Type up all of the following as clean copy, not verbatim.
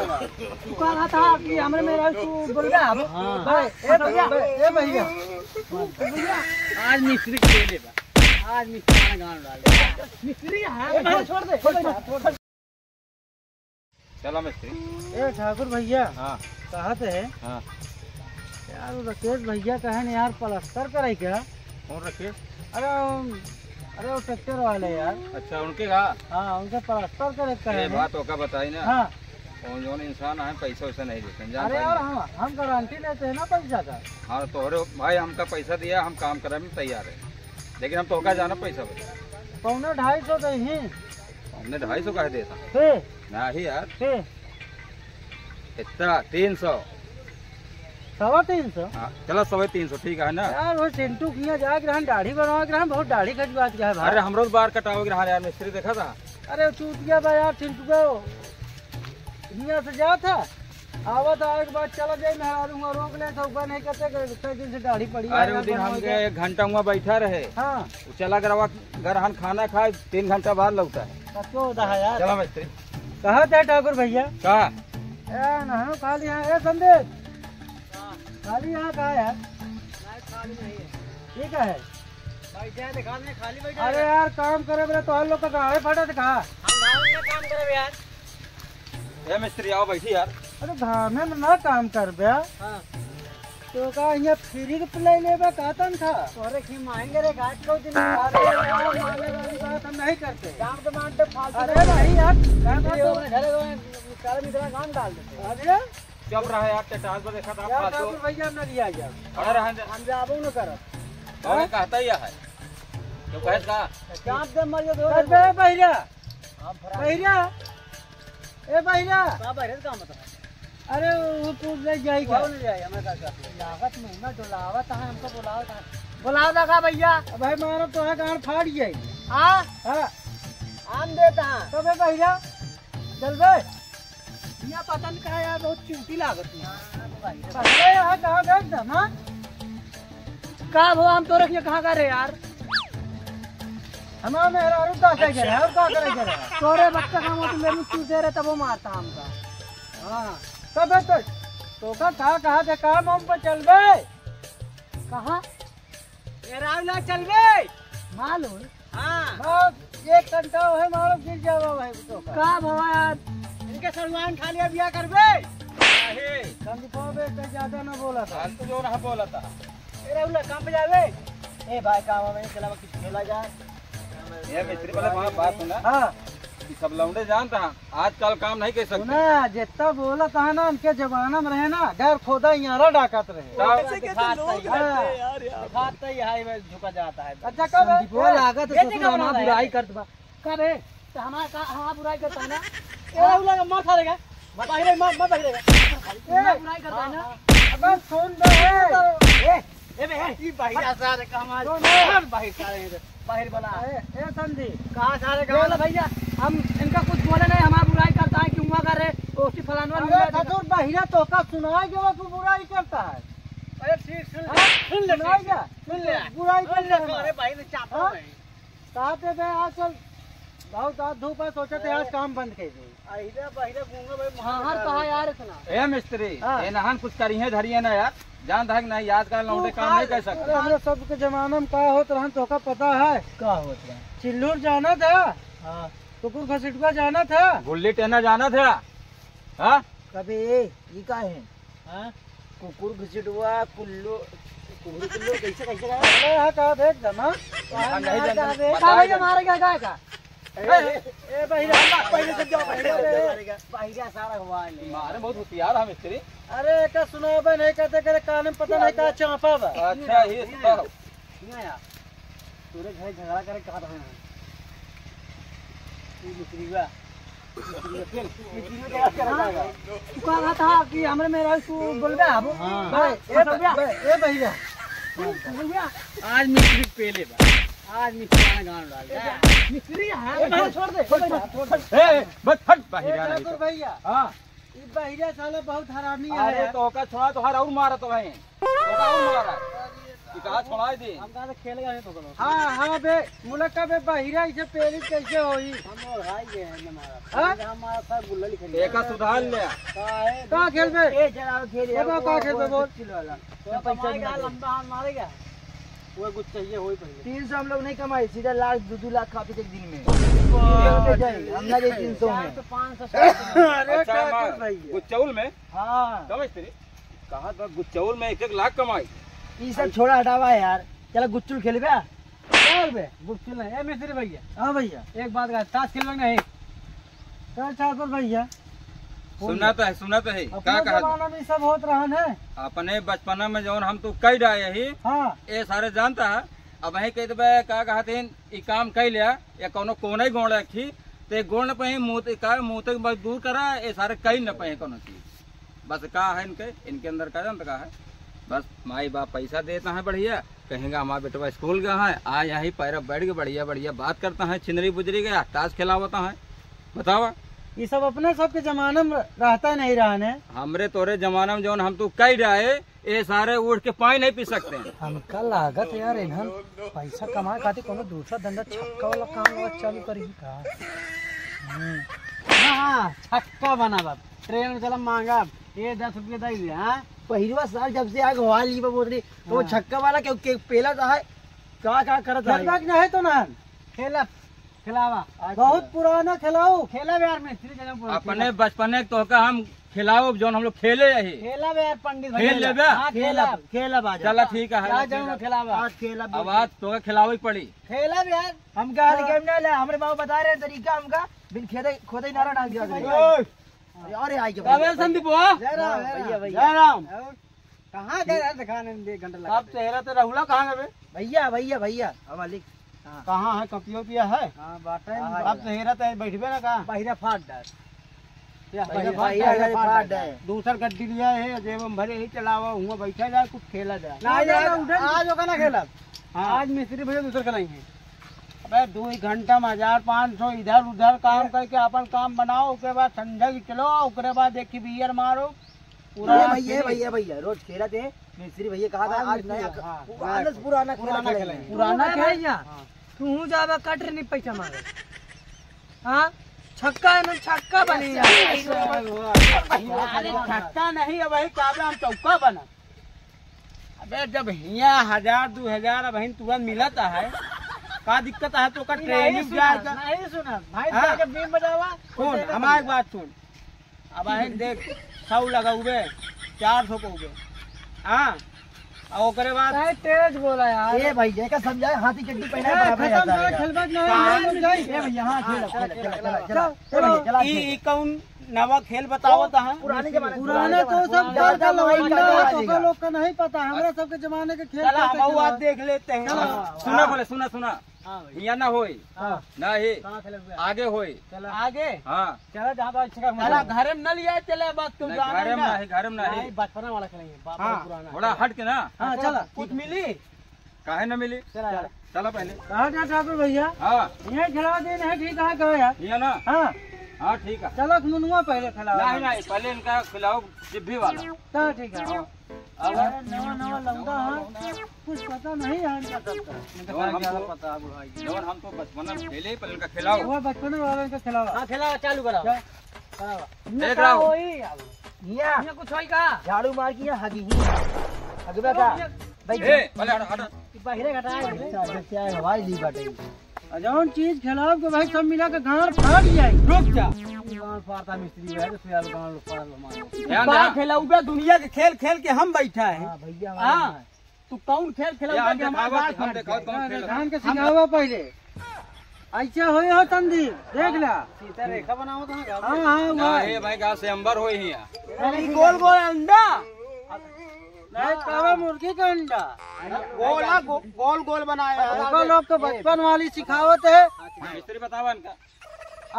कहा था कि हमरे मेरा तू बोल गया अब भाई ए भैया आज मिस्त्री के ले बा आज मिस्त्री का गांव डाल मिस्त्री है छोड़ दे चलो मिस्त्री। ए ठाकुर भैया हाँ कहाँ पे है? हाँ यार राकेश भैया कहे न यार प्लास्टर करे क्या? कौन राकेश? अरे वो ट्रैक्टर वाले यार। अच्छा उनके कहा? हाँ उनके प्लास्टर करे कहे। बात होगा बताई ना। हाँ कौन जो इंसान है पैसा वैसा नहीं देते। अरे यार हम गारंटी लेते हैं ना पैसा का। हाँ तो भाई हमका पैसा दिया हम काम करने में तैयार है लेकिन हम तो होगा जाना पैसा बता। पौने 250 दही। हमने 250 कह देता नहीं यार इतना 300 350। हाँ चलो 350 ठीक है ना यार वो चिंटू किया जाके रहन दाढ़ी बनवा के रहन बहुत दाढ़ी खजवा के है भाई। अरे हमरो बार कटाओगे रहा यार मिस्त्री देखा था। अरे चूत गया भाई यार चिंटू को यहाँ से जा था आवा था एक बार चला जाए मैं रोक ले तो नहीं करते दिन से दाढ़ी पड़ी। अरे वो दिन हम गए 1 घंटा वहाँ बैठा रहे। हाँ चला घर हम खाना खाए 3 घंटा बाद लौटा है। यार चलो मिस्त्री कहा था ठाकुर भैया कहा खाली यहाँ संदेश खाली यहाँ कहा यार खाली नहीं है ठीक है खाली बैठा। अरे यार काम करे बोले तो लोग का गाड़े फटा था हम गाँव में काम करे यार। ये मिस्त्री आओ बैठी यार। अरे घाम में ना काम कर बया तो का यहाँ फ्री के प्ले लेबा कातन था अरे की मांगे रे घाट को दिन बात हम नहीं करते काम तो मानते फालतू। अरे भाई यार घर में काम डाल देते। अरे चल रहा है यार टटाल पर देखा था यार ठाकुर भैया न लिया जा अरे हम जाबो न करब तो कहता ही है तो कहे का काम दे मर दो बे भैया भैया ए भैया का भैया का मतलब अरे वो पूछ ले जाई क्या ले जाई हमें का लागत महीना जो लावत है हमको बुलाओ लगा भैया भाई मारो तो है गांड फाड़ जाई। हां हां आम देता है तो बे भैया चल बे यहाँ पतन का यार बहुत चिंटी लागत है पहले यहाँ कहाँ गए थे ना का वो हम तो रखिए कहाँ कर रहे यार हमारा मेरा रुका क्या करे और क्या करे तोरे बच्चा काम हो तो मेरे मुझ दे रहे तब वो मारता हमका। हाँ तब तो का कहा थे काम हम पर चल गए कहाँ रावला चल गए मालूम। हाँ 1 घंटा है मालूम गिर जाओ भाई तो का भवा यार इनके सलमान खा लिया बिया कर बे ज्यादा ना बोला था तो जो ना बोला था काम पे जावे ए भाई काम में चला कुछ खेला जाए। ये मिस्त्री वाले वहाँ बात सुना। हाँ सब लौंडे जानता है आजकल काम नहीं कर सकते ना जितना बोला था ना उनके जमाना में रहे ना घर खोदा यारा डाकत रहे झुका जाता है। अच्छा कब लागत बुराई करता कब है हमारा बुराई करता है ना मत हारेगा बुराई करता है ना। अब सुन बाहर बना है संधि कहाँ सारे गाँव भैया हम इनका कुछ बोले नहीं हमारा बुराई करता है क्यों कर रहे फलाना बहिरा तो का सुनाई गया तू बुराई करता है। अरे सुन ले बुराई कहते थे आजकल बहुत धूप है सोचे थे आज काम बंद कर यार इतना मिस्त्री ये नहान कुछ करिए धरिए ना यार जान था नहीं याद कर लौंडे काम नहीं कर सकते। हम सब के जमाना में का होता रहा तो का पता है का होता है चिल्लूर जाना था। हाँ कुकुर घसीटुआ जाना था गुल्ली टेना जाना था। हाँ कभी ये का है कुकुर घसीटुआ कुल्लू कैसे कैसे का देख दमा भैया मारे क्या गाय का ए भैया पहले से जाओ भैया सारा हुआ मारे बहुत होशियार है मिस्त्री। अरे का सुनाबे नहीं कहते करे कान में पता नहीं का चापा बा। अच्छा ये सुनो यार तोरे घर झगड़ा करे कहा रहे हैं तू मिस्त्रीवा कहा था कि हमरे मेरा तू बोल बे अब भाई ए भैया आज मिस्त्री पेले बा आज मिस्त्री का गांव डाल मिस्त्री है छोड़ दे बस फट बाहर भैया। हां ये बहिरा साला बहुत हरामी है। अरे तो का छोड़ा तो हर और मारा तो भाई तो का और मारा कहा छोड़ा दी हम कहा खेल गए तो हाँ हाँ बे मुलक्का बे बहिरा इसे पेली कैसे होई हम और हाई गए हैं हमारा हमारा सब गुल्ला लिख रही एक सुधार ले का खेल बे ए जरा खेल का खेल बे बोल किलो वाला तो पैसा लंबा हाथ मारेगा वो कुछ चाहिए होई पहले 300 हम लोग नहीं कमाए सीधा लाख 2 लाख खा पी एक दिन में हम ना दे 300 में तो 500 अरे भाई गुच्चौल में हां समझ तेरी कहा था गुच्चौल में 1 लाख कमाई ये सब छोड़ा हटावा यार चला गुच्चुल खेलबे चल बे गुच्चुल नहीं ए मिस्त्री भैया हां भैया एक बात का ताश खेलबे नहीं चल चल पर भैया सुना तो है क्या कहा जमाना में सब होत रहन है अपने बचपना में जौन हम तो कई रहे ही हां ये सारे जानता है अब वही कह दे क्या कहते ई काम कई लिया या कोनो कोने गोड़ रखी ते गोड़ न पे मुंह का मुंह तक दूर करा ये सारे कई न पे कोनो चीज बस का है इनके अंदर का जानता का है बस माई बाप पैसा देता है बढ़िया कहेंगे हमारा बेटवा स्कूल गया है आ यही पैर बैठ के बढ़िया बढ़िया बात करता है छिनरी बुजरी गया ताश खिलावता है बतावा ये सब अपने सबके जमाने में रहता नहीं रहने हमरे तोरे जमाना में जो हम तो कई रहे ये सारे उड़ के पानी नहीं पी सकते हैं हमका लागत यार इन्हन पैसा कमाए खातिर कोनो दूसरा धंधा छक्का वाला काम चालू करी का हां छक्का बनावा ट्रेन में चला मांगा ये 10 रुपये दे दिया हां पहिलवा साल जब से आग हवा ली बोतरी तो छक्का वाला के पेला है का करत है तक नहीं तो ना खेला खिलावा बहुत पुराना खिलाओ खेला यार मिस्त्री जन अपने बचपने तो का हम खिलाओ जो हम लोग खेले यही खेला यार पंडित खेल ले खेला खेला बाजा चला ठीक है खिलावा खेला अब आज तो खिलाओ पड़ी खेला यार हम का गेम ना ले हमरे बाबू बता रहे तरीका हमका बिन खेदे खोदे नारा डाल दिया अरे आई के संदीप भैया भैया राम कहां गए यार दिखाने में 1 घंटा लगा अब चेहरा तो राहुला कहां गए भैया भैया भैया मालिक कहाँ है कपियो पिया है अब तो हेरा तो बैठबे ना कहा बहिरा फाट दूसर गड्डी लिया है जेब में भरे ही चलावा हुआ बैठा जाए कुछ खेला जाए आज होगा ना खेला आज मिस्त्री भैया दूसर खिलाएंगे अबे 2 घंटा में 1500 इधर उधर काम करके अपन काम बनाओ उसके बाद संध्या की चलो उसके बाद देखी बियर मारो पूरा भैया भैया रोज खेला थे मिस्त्री भैया कहा था आज नया पुराना भैया तू जावा कट नहीं पैसा मांगे हाँ छक्का है ना छक्का बनी छक्का नहीं है वही काबे हम चौका बना अबे जब हिया 1000 2000 अब तुरंत मिलता है का दिक्कत है तो का ट्रेनिंग जाएगा नहीं सुना भाई जब बीम बजावा सुन हमारी बात सुन अब देख 100 लगाओगे 400 को हाँ और करे बाद तेज बोला यार ये भैया का समझाए हाथी चड्डी पहना बराबर जाता है खेलबा नहीं ए भैया हां चला ई कौन नवा खेल बताओ तो है पुराने तो सब ज्यादा लड़ाई लोग का नहीं पता हमरा सबके जमाने के खेल चला हम आज देख लेते हैं सुना बोले सुना यहाँ ना होई ना ही आगे होई आगे हाँ चला जहाँ चला घर में न लिया चले बात तुम घर में नहीं बचपना वाला खेलेंगे थोड़ा हट के ना हाँ चला कुछ मिली काहे न मिली चला पहले कहा ठाकुर भैया हाँ ये खिला दे नहीं ठीक है कहो यार ये ना हाँ हाँ ठीक है चलो मुनुआ पहले खिलाओ नहीं पहले इनका खिलाओ जिब्भी वाला ठीक है नवा लौंडा है कुछ पता नहीं है इनका पता हम तो बचपन में खेले पहले इनका खिलाओ वो बचपन वाले का खिलाओ हाँ खिलाओ चालू कराओ देख रहा हूँ ये कुछ होई का झाड़ू मार किया हगी हगबे का पहले हट बाहरे घटाए हवाई ली बाटे जौन चीज खिलाओ के भाई सब मिला के गांड फाट जाए रुक जा गांड फाड़ता मिस्त्री है तो फिर गांड फाड़ लो ध्यान खिलाऊगा दुनिया के खेल खेल के हम बैठा है हां भैया हां तू कौन खेल खिलाऊगा कि हम देखो कौन खेल धान के सिखावा पहले ऐसा होई हो तंदी देख ला सीधा रेखा बनाओ तो हां हां ना हे भाई का से अंबर होई हिया अरे गोल गोल अंडा नहीं कावा मुर्गी का अंडा गोला गोल गोल बनाया है लोग तो बचपन वाली सिखावत है मिस्त्री बतावा इनका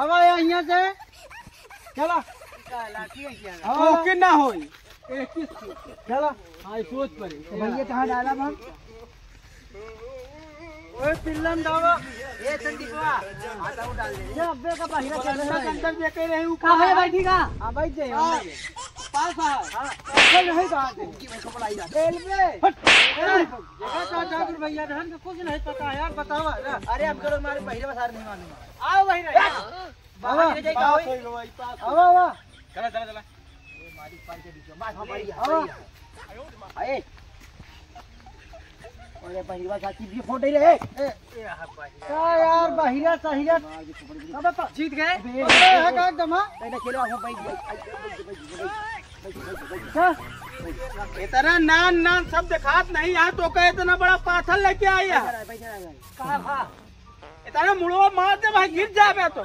अब यहाँ से चला ओके ना होई 21 चला हाँ सोच पड़ी भैया कहाँ डाला हम ओए पिल्लन डावा ये संदीपवा आता डाल दे ये अब्बे का बाहर के अंदर देखे रहे ऊ कहाँ है बैठी का हां बैठ जाए पास है हां ऐसे नहीं कहा की मैं कपड़ा ही रेल में जगह ठाकुर भैया धन का कुछ नहीं पता यार बताओ ना। अरे हम लोग हमारे पहले बता नहीं मालूम। आओ भाई बाबा ले जाई आओ आओ चला चला चला ये मालिक पार के बीच में बात हमारी है आए ओए पहिरवा साथी भी फोटो ले क्या यार बहिरा सहिरा अब तो जीत गए है का एकदम पहले खेलो हम भाई इतना नान नान सब दिखात नहीं यहाँ तो कहे इतना बड़ा पाथर लेके आई है कहां इतना मुड़वा मार दे भाई गिर जावे तो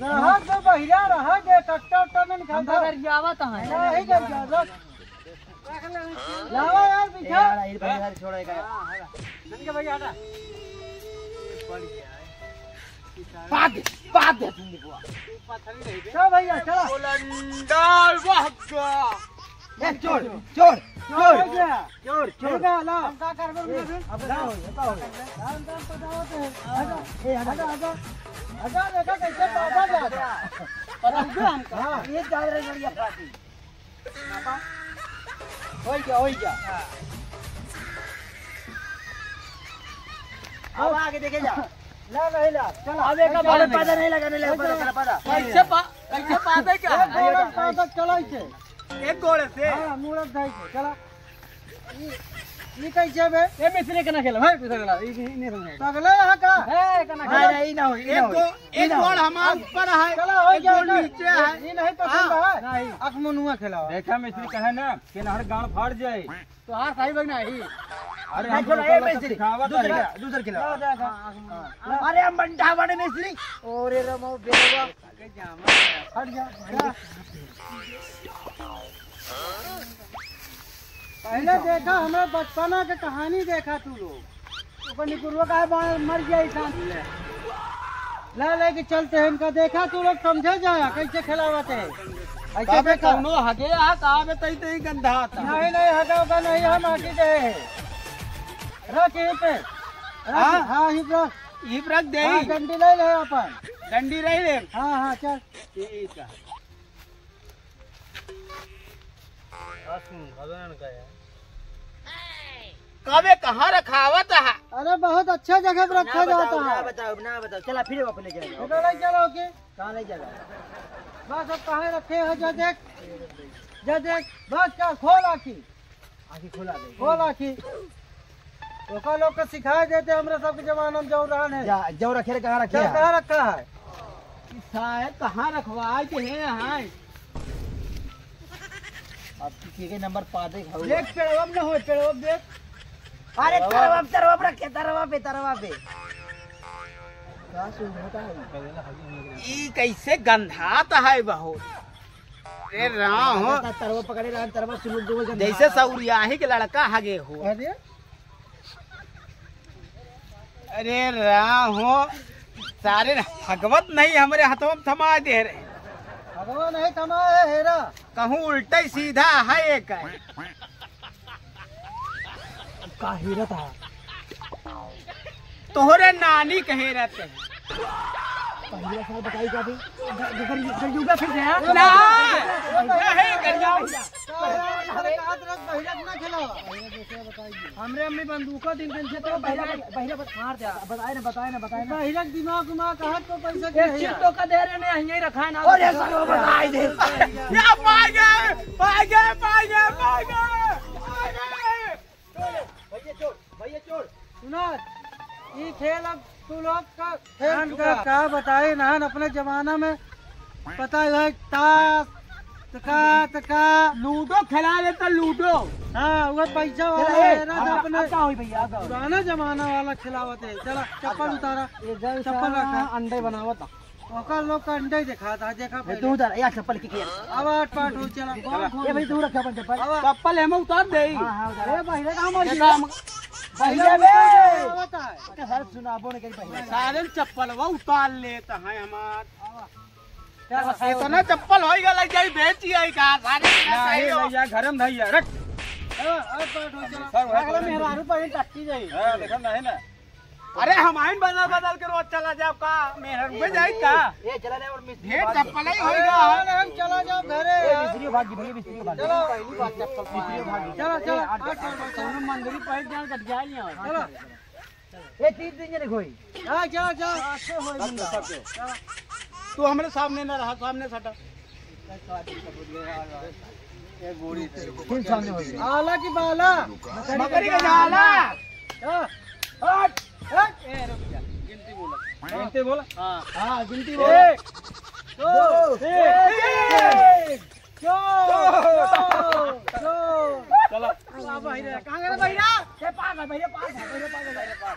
रहा तो बहिरा रहा के कट्टा उट्टा में खाता कर जावत है नहीं कर जा लावा यार पीछे यार ये भाई छोड़ेगा नन के भैया हटा पड़ गया है बात दे तुम बुआ पत्थर नहीं रही चलो भैया चलो बुलंदर वहका एक छोड़ छोड़ छोड़ छोड़ छोड़ ला हम का कर अब ना हो बताओ हम काम बताओ तो हटा हटा हटा देखा कैसे पापा जाता पता है हमका हां ये जा रही बढ़िया पार्टी हो गया अब आगे देखे जा ला नहीं ला चलो अब एक बार पता नहीं लगाने ले पता कैसे पाते क्या पाता चलाई छे एक गोले से हां मुड़क धाई छे चला ये कैसे बे ए मिस्त्री केना खेला भाई पिसा गेला ई नहीं समझ पगले यहां का है केना खेला नहीं ना हो एक गोल हमार ऊपर है चला हो गया नीचे है ये नहीं पसंद है नहीं अख मनुआ खेला देखा मिस्त्री कहे ना कि नहर गांड फाड़ जाए तो हां सही बगना है अरे हम खेला मिस्त्री दूसरा खिला अरे हम बंटा बड़े मिस्त्री ओरे रमो बेवा हट जा पहले देखा हमें बचपना के कहानी देखा तू लोग ऊपर निकुरवा का मर गया इंसान ला लेके चलते हैं इनका देखा तू लोग समझे जाया कैसे खिलावते हैं ऐसे देखा कौनो हगे आ कहां में तई तई गंधा था नहीं नहीं हटाओगा नहीं हम आके गए रख यहीं पे हाँ ही रख दे डंडी ले ले अपन डंडी रही ले हाँ हाँ चल ठीक है कबे कहाँ रखावत है अरे बहुत अच्छा जगह पर रखा जाता है ना बताओ चला फिर वापस ले जाएगा इधर ले चलो के कहाँ ले जाएगा बस अब कहाँ रखे हो जा देख बस क्या खोल आखी खोल आखी तो लोग को सिखाए देते हमरा सबके जमाना में जौरान है जो रखे कहाँ रखे कहाँ रखा है शायद कहाँ रखवा के है अब के नंबर पा दे देख पेड़वम न हो पेड़वम देख अरे तरवम रखे तरवा पे क्या सुन होता है ई कैसे गंधाता है बहुत अरे राम हो तरवा पकड़े रहा तरवा सुन दो जैसे सौरियाही के लड़का हगे हो अरे राम हो सारे भगवत नहीं हमारे हाथों में थमा दे रहे भगवान है थमा है हेरा कहूँ उल्टा सीधा है एक का हीरा था तोहरे नानी कहे रहते हैं पहले साल बताई का भी कलयुगा फिर गया ना नहीं कर जाओ हमरे अम्मी बंदूकों दिन दिन से तो पहले मार दिया बताए ना पहले दिमाग कहा तो पैसा के चिट्टो का दे रहे ने यहीं रखा है ना अरे सब बताई दे या पाए गए भैया चोर सुना ये खेल अब तू लोग का खेल का बताए नान अपने जमाना में पता है ताश तका लूडो खिला लेता लूडो हाँ वो पैसा वाला अपने पुराना जमाना वाला खिलावत है चला चप्पल उतारा चप्पल रखा अंडे बनावत ओकर लोग का अंडे दिखा था देखा तू उधर या चप्पल की अब 8 पाट हो चला ये भाई तू रख चप्पल है मैं उतार दे ए भाई का मर भैया बे होता है सर सुनाबो ने कहीं सारे चप्पल वो उतार लेता है हमार इतना चप्पल हो गया लग जाई बेची आई का सारे नहीं भैया घर में भैया रख मेहरारू पर टट्टी जाई देखा नहीं ना अरे हमाइन बदल बदल के रोज चला जाओ का मेहर में जाए का ये चला जाए और मिस्त्री ढेर चप्पल ही अरे होएगा हम चला जाओ घरे मिस्त्री भागी भैया मिस्त्री भागी चलो पहली बात चप्पल मिस्त्री भागी चलो चलो सोनू मंदिर पहुंच जाए कट जाए नहीं चलो ये 3 दिन जने कोई हां जाओ जाओ आके होई तू हमारे सामने न रहा सामने सटा ये गोड़ी फिर सामने होई आला की बाला बकरी का जाला हट हट ए रुक जा गिनती बोला हां हां गिनती बोल 1 2 3 चलो बहिरा कहां गया बहिरा ये पागल बहिरा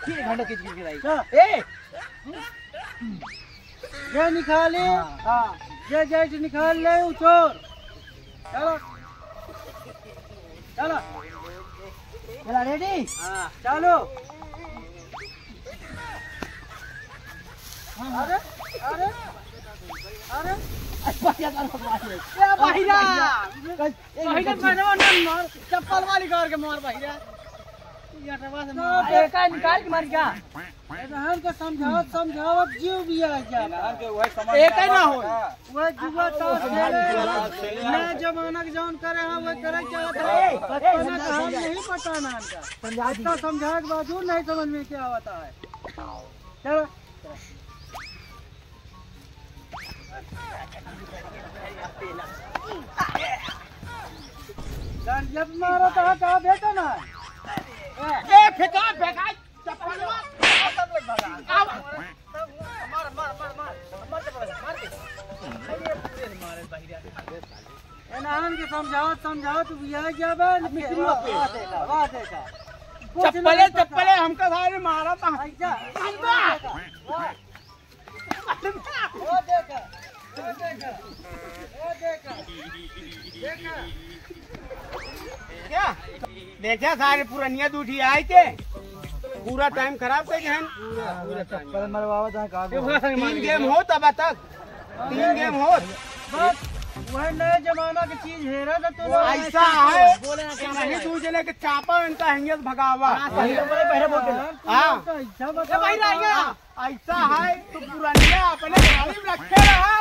ठीक घंटा खींच के आई ए ये निकाले हां ये जेट निकाल ले चोर चलो चलो चला रेडी हां चलो अरे अरे अरे क्या बहिरा बहिरा मार चप्पल वाली कार के मार बहिरा निकाल के मार क्या हम को समझाओ जीव भी आ जा एक ही ना हो वह जुआ ताश खेले ना जमाना के जौन करे हम वह करे चाहत है बचपना का हम नहीं पता ना इनका समझाए के बावजूद नहीं समझ में क्या होता है चलो जब मारा था कहा बेटा ना ए फेंका फेंका चप्पल मार नान के समझाओ तू बिया जाबे चप्पले चप्पले हमका सारे मारा था क्या देखा सारे पुरानिया दूठी आए थे पूरा टाइम खराब कर जहन पूरा चप्पल मरवावा था का 3 गेम हो तब तक 3 गेम हो बस वह नए जमाना की चीज हेरा था तो ऐसा है नहीं दूसरे के चापा इनका हिंगेस भगावा हाँ ऐसा है तो पुरानिया अपने गाड़ी में रखे रहा